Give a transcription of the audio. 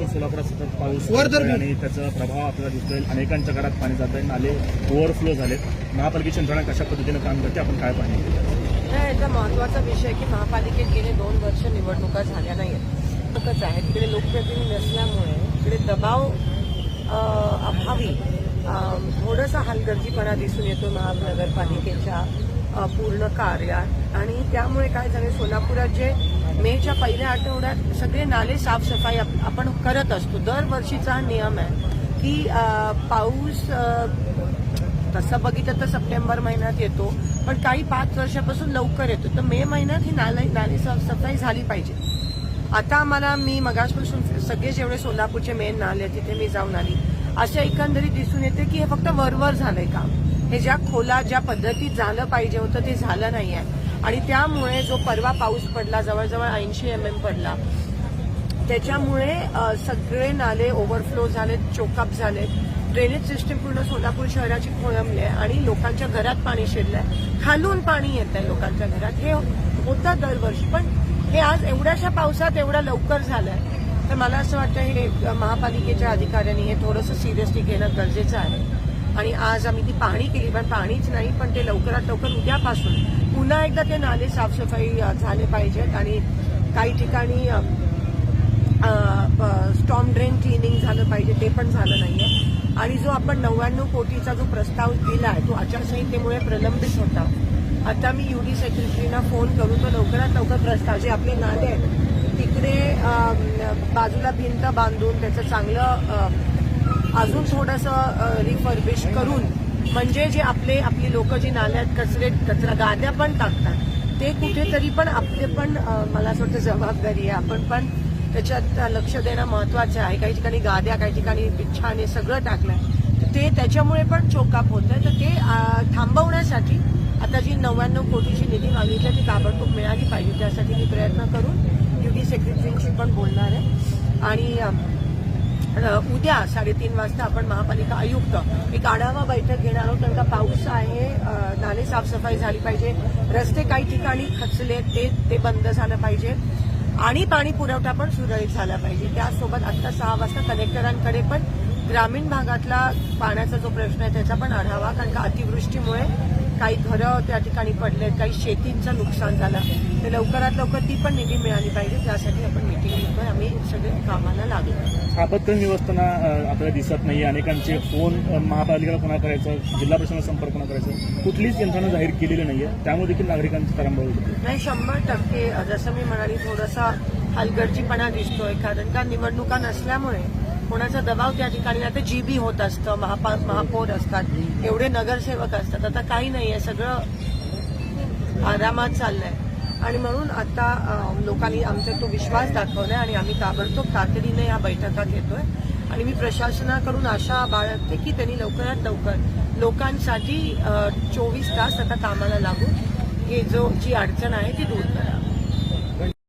सोलापुरात सतत पाऊस आणि त्याचा प्रभाव आपल्याला दिसतोय. अनेकांच्या घरात पाणी जात आहे, नाले ओव्हरफ्लो झालेत. महापालिकेची यंत्रणा कशा पद्धतीने काम करते, आपण काय पाहणी केलं? याचा महत्त्वाचा विषय की महापालिकेत गेले 2 वर्ष निवडणुका झाल्या नाहीत. फकच आहे तिकडे लोकप्रतिनिधी नसल्यामुळे इकडे दबाव अभावी थोडासा हलगर्जीपणा दिसून येतो महानगरपालिकेच्या पूर्ण कार्यात. आणि त्यामुळे काय झालं, सोलापुरात जे मेच्या पहिल्या आठवड्यात सगळे नाले साफसफाई आपण करत असतो. दरवर्षीचा हा नियम आहे की पाऊस तसं बघितलं तर सप्टेंबर महिन्यात येतो, पण काही 5 वर्षापासून लवकर येतो. तर मे महिन्यात ही नाले साफसफाई झाली पाहिजे. आता मी मगासपासून सगळे जेवढे सोलापूरचे मेन नाले तिथे मी जाऊन आली. अशा एकंदरीत दिसून येते की हे फक्त वरवर झालंय काम. हे ज्या खोला ज्या पद्धतीत झालं पाहिजे होतं ते झालं नाही आहे. आणि त्यामुळे जो परवा पाऊस पडला, जवळजवळ 80 mm पडला, त्याच्यामुळे सगळे नाले ओव्हरफ्लो झालेत, चोकअप झालेत. ड्रेनेज सिस्टीम पूर्ण सोलापूर शहराची खोळंबली आहे आणि लोकांच्या घरात पाणी शिरलंय, खालून पाणी येत आहे लोकांच्या घरात. हे होतं दरवर्षी, पण हे आज एवढ्याशा पावसात एवढं लवकर झालंय. तर मला असं वाटतं हे महापालिकेच्या अधिकाऱ्यांनी हे थोडंसं सिरियसली घेणं गरजेचं आहे. आणि आज आम्ही ती पाहणी केली, पण पाणीच नाही, पण ते लवकरात लवकर उद्यापासून पुन्हा एकदा ते नाले साफसफाई झाले पाहिजेत. आणि काही ठिकाणी स्टॉर्म ड्रेन क्लिनिंग झालं पाहिजे, ते पण झालं नाहीये. आणि जो आपण 99 कोटीचा जो प्रस्ताव दिला आहे तो आचारसंहितेमुळे प्रलंबित होता. आता मी UD सेक्रेटरीना फोन करून तो लवकरात लवकर प्रस्ताव, जे आपले नाले आहेत तिकडे बाजूला भिंत बांधून त्याचं चांगलं अजून थोडंसं रिफर्बिश करून, म्हणजे जे आपली लोक जी नाल्यात कचरा गाद्या पण टाकतात ते कुठेतरी पण आपले पण मला असं वाटतं जबाबदारी आहे. आपण पण त्याच्यात लक्ष देणं महत्वाचं आहे. काही ठिकाणी गाद्या, काही ठिकाणी बिच्छाने सगळं टाकलंय, ते त्याच्यामुळे पण चोकाप होत आहे. तर ते थांबवण्यासाठी आता जी 99 कोटीची निधी मागितली ती ताबडतोब मिळाली पाहिजे. त्यासाठी मी प्रयत्न करून UD सेक्रेटरींशी पण बोलणार आहे. आणि उद्या 3:30 वाजता आपण महापालिका आयुक्त एक आढावा बैठक घेणार आहोत. कारण का पाऊस आहे, नाले साफसफाई झाली पाहिजे, रस्ते काही ठिकाणी खचले ते बंद झालं पाहिजे आणि पाणी पुरवठा पण सुरळीत झाला पाहिजे. त्यासोबत आता 6 वाजता कलेक्टरांकडे पण ग्रामीण भागातला पाण्याचा जो प्रश्न आहे त्याचा पण आढावा, कारण का अतिवृष्टीमुळे काही घरं त्या ठिकाणी पडलेत, काही शेतींचं नुकसान झालं, ते लवकरात लवकर ती पण निधी मिळाली पाहिजे. त्यासाठी आपण मिटिंग घेतोय, आम्ही सगळे कामाला लागलो. आपत्कालीन व्यवस्थापना आपल्याला दिसत नाही. अनेकांचे फोन महापालिकेला पुन्हा करायचं, जिल्हा प्रशासनाला संपर्क पुन्हा करायचं, कुठलीच यंत्रणा जाहीर केलेली नाहीये. त्यामुळे देखील नागरिकांची तारांबळ होते. नाही, 100% जसं मी म्हणाली थोडासा हलगर्जीपणा दिसतोय. कारण का निवडणुका नसल्यामुळे कोणाचा दबाव त्या ठिकाणी आता GB होत असतं, महापौर असतात, एवढे नगरसेवक असतात. आता काही नाहीये, सगळं आरामात चाललंय. आणि म्हणून आता लोकांनी आमचा तो विश्वास दाखवलाय आणि आम्ही ताबडतोब तातडीने या बैठका घेतोय. आणि मी प्रशासनाकडून आशा बाळगते की त्यांनी लवकरात लवकर लोकांसाठी 24 तास आता कामाला लागून हे जी अडचण आहे ती दूर करा.